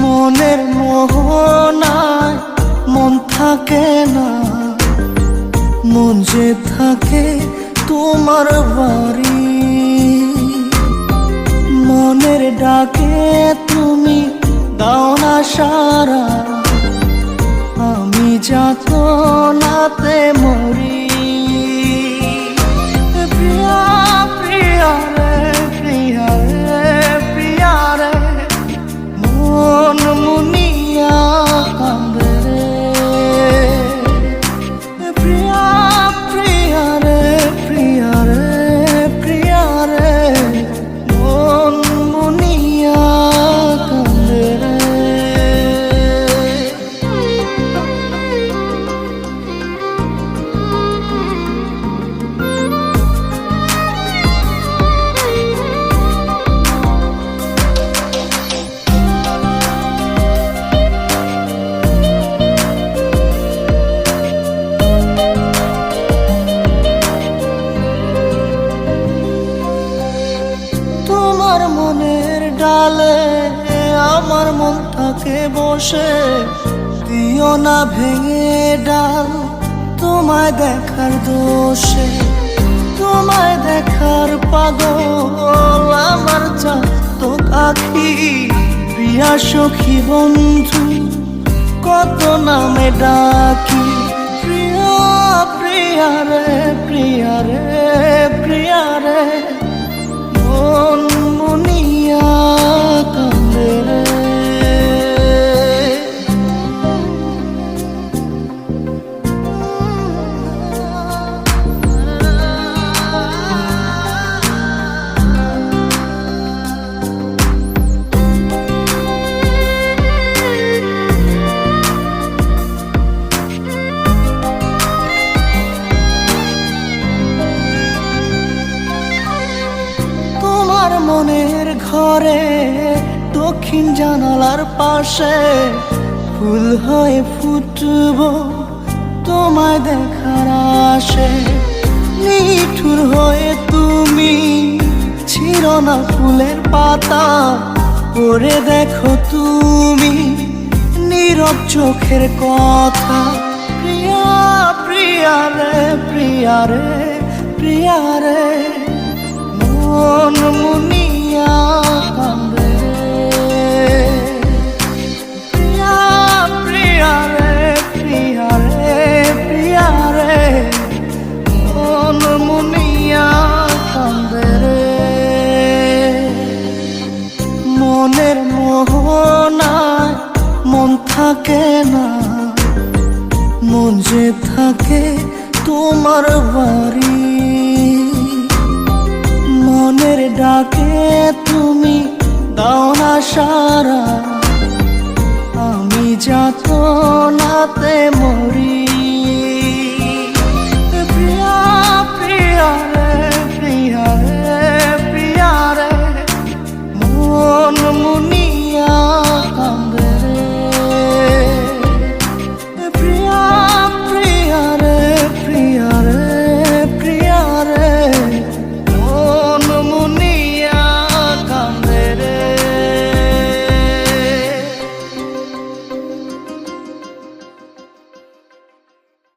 মনের মোহনায় মন থাকে না, মন যে থাকে তোমার বাড়ি। মনের ডাকে তুমি দাও না সারা, আমি যাতনাতে মরি। প্রিয়া প্রিয়া রে প্রিয়া রে প্রিয়া রে, মন মুনিয়া কান্দে রে। প্রিয়া প্রিয়া রে প্রিয়া রে প্রিয়া রে, মন মুনিয়া কান্দে রে। তোমার মনের ডালে আমার মন থাকে বসে, দিও না ভেঙে ডাল তোমায় দেখার দোষে। তোমায় দেখার পাগল আমার চাতক আখি, প্রিয়া সখী বন্ধু কত নামে ডাকি। প্রিয়া প্রিয়া রে প্রিয়া রে প্রিয়া রে, মন মুনিয়া কান্দে রে। তোমার মনের ঘরে দক্ষিণ জানালার পাশে ফুল হয়ে ফুটব তোমায় দেখার আশে। নিঠুর হয়ে তুমি ছিঁড়ো না ফুলের পাতা, পড়ে দেখো তুমি নীরব চোখের কথা। প্রিয়া প্রিয়া রে প্রিয়া রে প্রিয়া রে, মন মুনিয়া কান্দে রে। প্রিয়া প্রিয়া রে প্রিয়া রে প্রিয়া রে, মন মুনিয়া কান্দে রে। মনের মোহনায় মন থাকে না, মন যে থাকে তোমার বাড়ি। মনের ডাকে তুমি দাও না সারা,